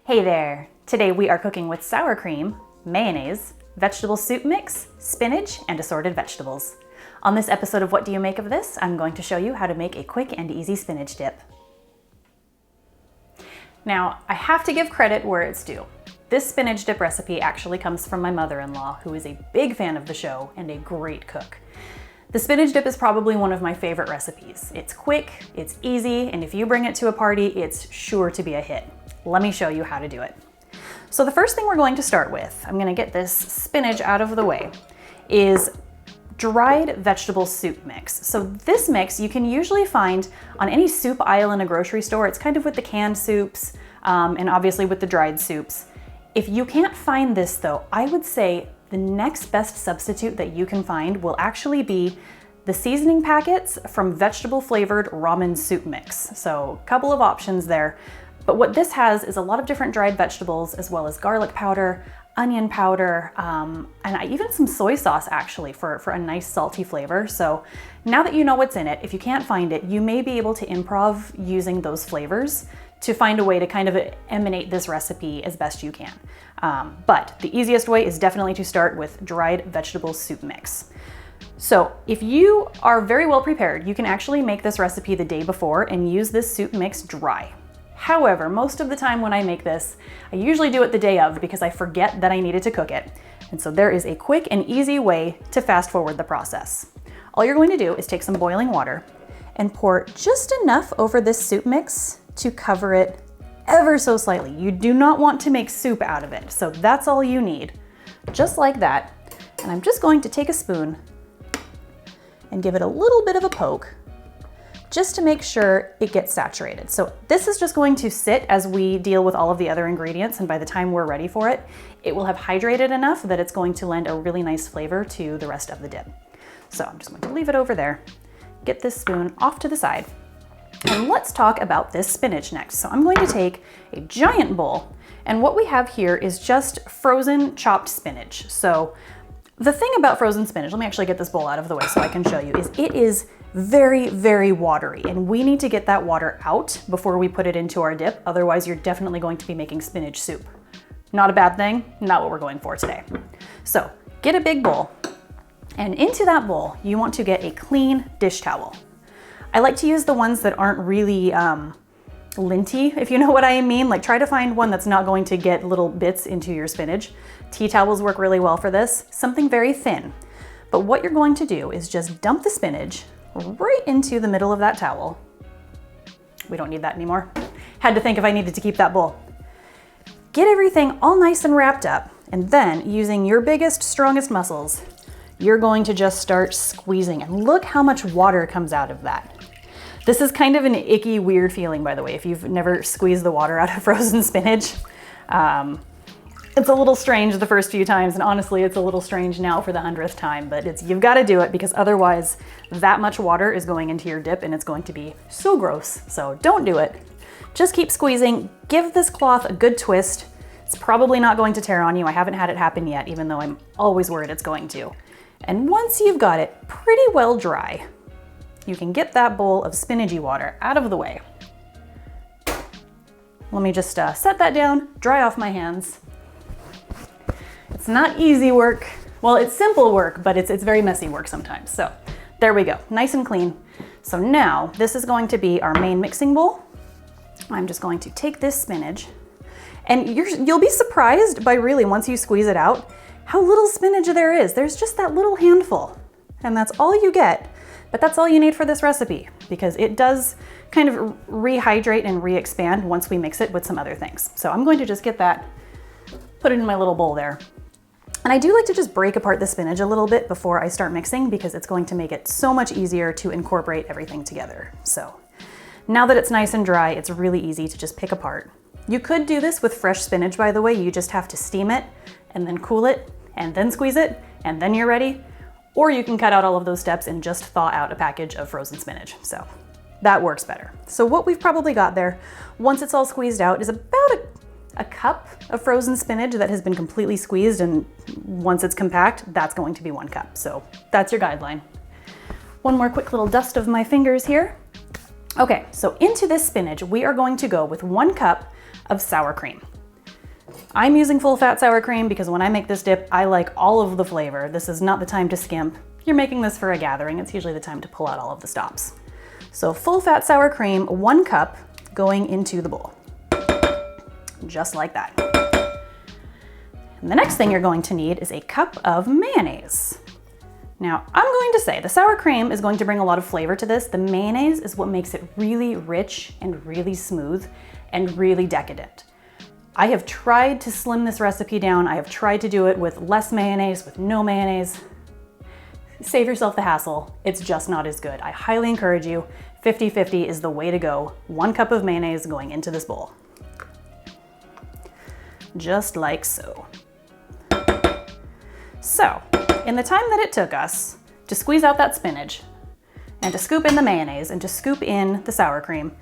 Hey there! Today we are cooking with sour cream, mayonnaise, vegetable soup mix, spinach, and assorted vegetables. On this episode of What Do You Make of This, I'm going to show you how to make a quick and easy spinach dip. Now, I have to give credit where it's due. This spinach dip recipe actually comes from my mother-in-law, who is a big fan of the show and a great cook. The spinach dip is probably one of my favorite recipes. It's quick, it's easy, and if you bring it to a party, it's sure to be a hit. Let me show you how to do it. So the first thing we're going to start with, I'm gonna get this spinach out of the way, is dried vegetable soup mix. So this mix you can usually find on any soup aisle in a grocery store. It's kind of with the canned soups and obviously with the dried soups. If you can't find this though, I would say the next best substitute that you can find will actually be the seasoning packets from vegetable flavored ramen soup mix. So a couple of options there. But what this has is a lot of different dried vegetables, as well as garlic powder, onion powder, and even some soy sauce actually for a nice salty flavor. So now that you know what's in it, if you can't find it, you may be able to improv using those flavors to find a way to kind of emanate this recipe as best you can. But the easiest way is definitely to start with dried vegetable soup mix. So if you are very well prepared, you can actually make this recipe the day before and use this soup mix dry. However, most of the time when I make this, I usually do it the day of because I forget that I needed to cook it. And so there is a quick and easy way to fast forward the process. All you're going to do is take some boiling water and pour just enough over this soup mix to cover it ever so slightly. You do not want to make soup out of it. So that's all you need, just like that. And I'm just going to take a spoon and give it a little bit of a poke, just to make sure it gets saturated. So this is just going to sit as we deal with all of the other ingredients, and by the time we're ready for it, it will have hydrated enough that it's going to lend a really nice flavor to the rest of the dip. So I'm just going to leave it over there, get this spoon off to the side, and let's talk about this spinach next. So I'm going to take a giant bowl, and what we have here is just frozen chopped spinach. So the thing about frozen spinach, let me actually get this bowl out of the way so I can show you, is it is very, very watery, and we need to get that water out before we put it into our dip. Otherwise, you're definitely going to be making spinach soup. Not a bad thing, not what we're going for today. So get a big bowl, and into that bowl, you want to get a clean dish towel. I like to use the ones that aren't really linty, if you know what I mean. Like, try to find one that's not going to get little bits into your spinach. Tea towels work really well for this. Something very thin. But what you're going to do is just dump the spinach right into the middle of that towel. We don't need that anymore. Had to think if I needed to keep that bowl. Get everything all nice and wrapped up, and then using your biggest, strongest muscles, you're going to just start squeezing, and look how much water comes out of that. This is kind of an icky, weird feeling, by the way, if you've never squeezed the water out of frozen spinach. It's a little strange the first few times, and honestly, it's a little strange now for the 100th time, but you've got to do it because otherwise that much water is going into your dip and it's going to be so gross. So don't do it. Just keep squeezing. Give this cloth a good twist. It's probably not going to tear on you. I haven't had it happen yet, even though I'm always worried it's going to. And once you've got it pretty well dry, you can get that bowl of spinachy water out of the way. Let me just set that down, dry off my hands. It's not easy work. Well, it's simple work, but it's very messy work sometimes. So there we go, nice and clean. So now this is going to be our main mixing bowl. I'm just going to take this spinach, and you'll be surprised by really, once you squeeze it out, how little spinach there is. There's just that little handful, and that's all you get. But that's all you need for this recipe, because it does kind of rehydrate and re-expand once we mix it with some other things. So I'm going to just get that, put it in my little bowl there. And I do like to just break apart the spinach a little bit before I start mixing, because it's going to make it so much easier to incorporate everything together. So now that it's nice and dry, it's really easy to just pick apart. You could do this with fresh spinach, by the way. You just have to steam it and then cool it and then squeeze it, and then you're ready. Or you can cut out all of those steps and just thaw out a package of frozen spinach. So that works better. So what we've probably got there, once it's all squeezed out, is about a cup of frozen spinach that has been completely squeezed, and once it's compact, that's going to be 1 cup. So that's your guideline. One more quick little dust of my fingers here. Okay, so into this spinach, we are going to go with 1 cup of sour cream. I'm using full fat sour cream because when I make this dip, I like all of the flavor. This is not the time to skimp. You're making this for a gathering. It's usually the time to pull out all of the stops. So full fat sour cream, 1 cup going into the bowl. Just like that. And the next thing you're going to need is a cup of mayonnaise. Now, I'm going to say the sour cream is going to bring a lot of flavor to this. The mayonnaise is what makes it really rich and really smooth and really decadent. I have tried to slim this recipe down. I have tried to do it with less mayonnaise, with no mayonnaise. Save yourself the hassle. It's just not as good. I highly encourage you. 50-50 is the way to go. 1 cup of mayonnaise going into this bowl. Just like so. So, in the time that it took us to squeeze out that spinach and to scoop in the mayonnaise and to scoop in the sour cream,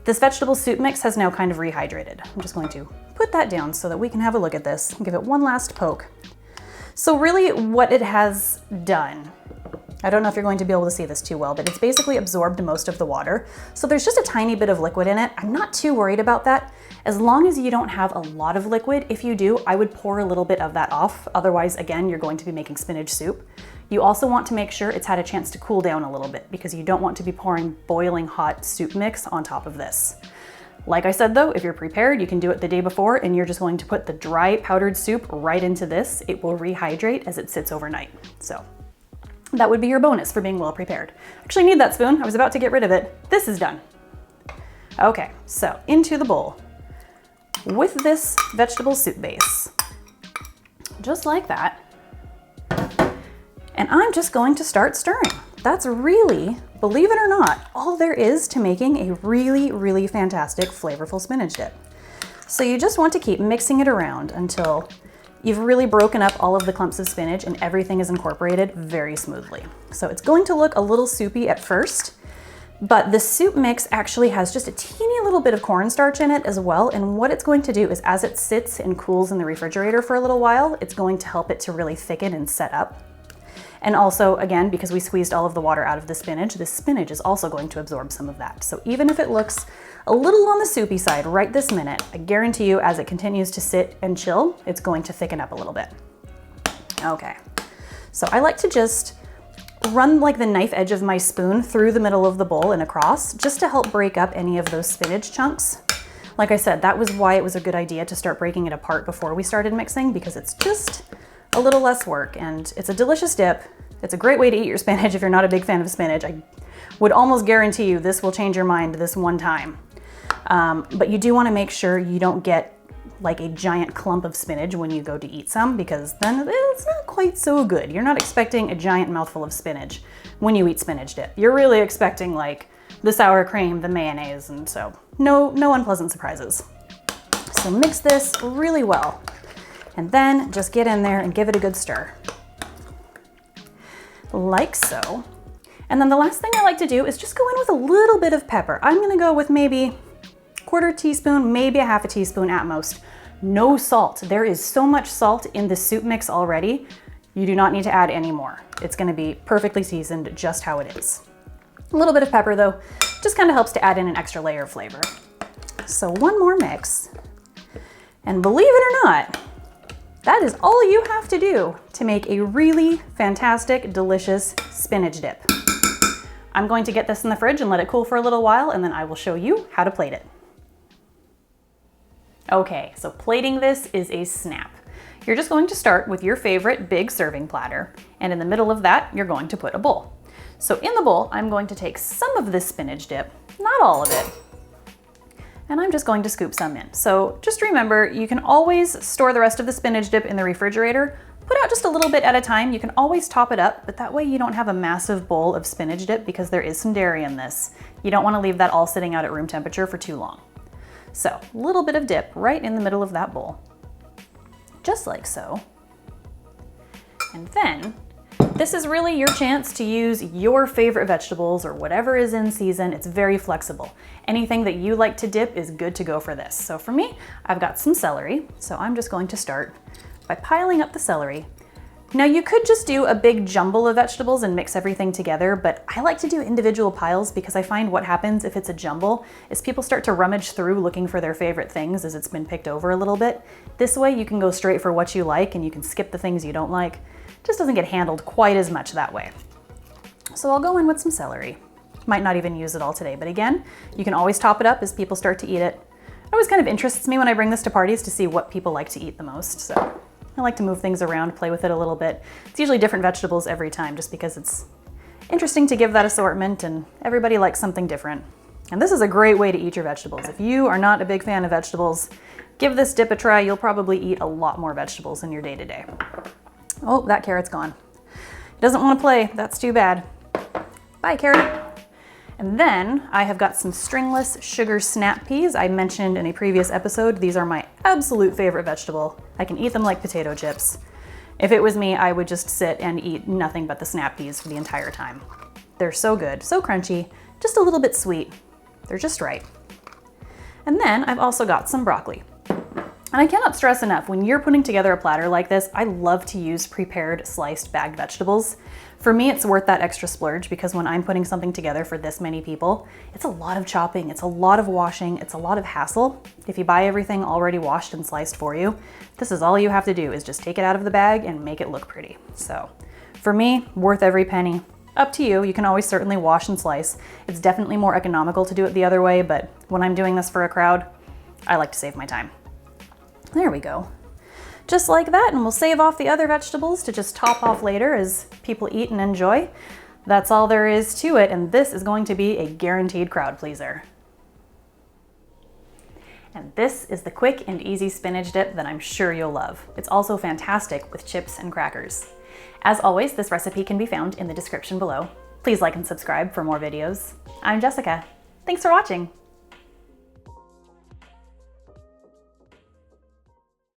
this vegetable soup mix has now kind of rehydrated. I'm just going to put that down so that we can have a look at this and give it one last poke. So really what it has done, I don't know if you're going to be able to see this too well, but it's basically absorbed most of the water. So there's just a tiny bit of liquid in it. I'm not too worried about that. As long as you don't have a lot of liquid, if you do, I would pour a little bit of that off. Otherwise, again, you're going to be making spinach soup. You also want to make sure it's had a chance to cool down a little bit because you don't want to be pouring boiling hot soup mix on top of this. Like I said though, if you're prepared, you can do it the day before and you're just going to put the dry powdered soup right into this. It will rehydrate as it sits overnight. So that would be your bonus for being well prepared. Actually, I need that spoon. I was about to get rid of it. This is done. Okay, so into the bowl with this vegetable soup base, just like that. And I'm just going to start stirring. That's really, believe it or not, all there is to making a really, really fantastic flavorful spinach dip. So you just want to keep mixing it around until you've really broken up all of the clumps of spinach and everything is incorporated very smoothly. So it's going to look a little soupy at first, but the soup mix actually has just a teeny little bit of cornstarch in it as well. And what it's going to do is as it sits and cools in the refrigerator for a little while, it's going to help it to really thicken and set up. And also, again, because we squeezed all of the water out of the spinach is also going to absorb some of that. So even if it looks a little on the soupy side right this minute, I guarantee you as it continues to sit and chill, it's going to thicken up a little bit. Okay, so I like to just run like the knife edge of my spoon through the middle of the bowl and across, just to help break up any of those spinach chunks. Like I said, that was why it was a good idea to start breaking it apart before we started mixing, because it's just a little less work and it's a delicious dip. It's a great way to eat your spinach if you're not a big fan of spinach. I would almost guarantee you this will change your mind this one time. But you do want to make sure you don't get like a giant clump of spinach when you go to eat some, because then it's not quite so good. You're not expecting a giant mouthful of spinach when you eat spinach dip. You're really expecting like the sour cream, the mayonnaise, and so no unpleasant surprises. So mix this really well. And then just get in there and give it a good stir. Like so. And then the last thing I like to do is just go in with a little bit of pepper. I'm gonna go with maybe 1/4 teaspoon, maybe a 1/2 teaspoon at most. No salt. There is so much salt in the soup mix already. You do not need to add any more. It's gonna be perfectly seasoned just how it is. A little bit of pepper though, just kind of helps to add in an extra layer of flavor. So one more mix. And believe it or not, that is all you have to do to make a really fantastic, delicious spinach dip. I'm going to get this in the fridge and let it cool for a little while, and then I will show you how to plate it. Okay, so plating this is a snap. You're just going to start with your favorite big serving platter, and in the middle of that, you're going to put a bowl. So in the bowl, I'm going to take some of this spinach dip, not all of it, and I'm just going to scoop some in. So just remember, you can always store the rest of the spinach dip in the refrigerator. Put out just a little bit at a time. You can always top it up, but that way you don't have a massive bowl of spinach dip because there is some dairy in this. You don't want to leave that all sitting out at room temperature for too long. So a little bit of dip right in the middle of that bowl, just like so. And then this is really your chance to use your favorite vegetables or whatever is in season. It's very flexible. Anything that you like to dip is good to go for this. So for me, I've got some celery. So I'm just going to start by piling up the celery. Now you could just do a big jumble of vegetables and mix everything together, but I like to do individual piles because I find what happens if it's a jumble is people start to rummage through looking for their favorite things as it's been picked over a little bit. This way you can go straight for what you like and you can skip the things you don't like. It just doesn't get handled quite as much that way. So I'll go in with some celery. Might not even use it all today, but again, you can always top it up as people start to eat it. It always kind of interests me when I bring this to parties to see what people like to eat the most, so I like to move things around, play with it a little bit. It's usually different vegetables every time just because it's interesting to give that assortment and everybody likes something different. And this is a great way to eat your vegetables. If you are not a big fan of vegetables, give this dip a try. You'll probably eat a lot more vegetables in your day-to-day. Oh, that carrot's gone. It doesn't want to play. That's too bad. Bye, carrot. And then I have got some stringless sugar snap peas. I mentioned in a previous episode, these are my absolute favorite vegetable. I can eat them like potato chips. If it was me, I would just sit and eat nothing but the snap peas for the entire time. They're so good, so crunchy, just a little bit sweet. They're just right. And then I've also got some broccoli. And I cannot stress enough, when you're putting together a platter like this, I love to use prepared sliced bagged vegetables. For me, it's worth that extra splurge because when I'm putting something together for this many people, it's a lot of chopping, it's a lot of washing, it's a lot of hassle. If you buy everything already washed and sliced for you, this is all you have to do is just take it out of the bag and make it look pretty. So for me, worth every penny. Up to you, you can always certainly wash and slice. It's definitely more economical to do it the other way, but when I'm doing this for a crowd, I like to save my time. There we go. Just like that, and we'll save off the other vegetables to just top off later as people eat and enjoy. That's all there is to it, and this is going to be a guaranteed crowd pleaser. And this is the quick and easy spinach dip that I'm sure you'll love. It's also fantastic with chips and crackers. As always, this recipe can be found in the description below. Please like and subscribe for more videos. I'm Jessica. Thanks for watching.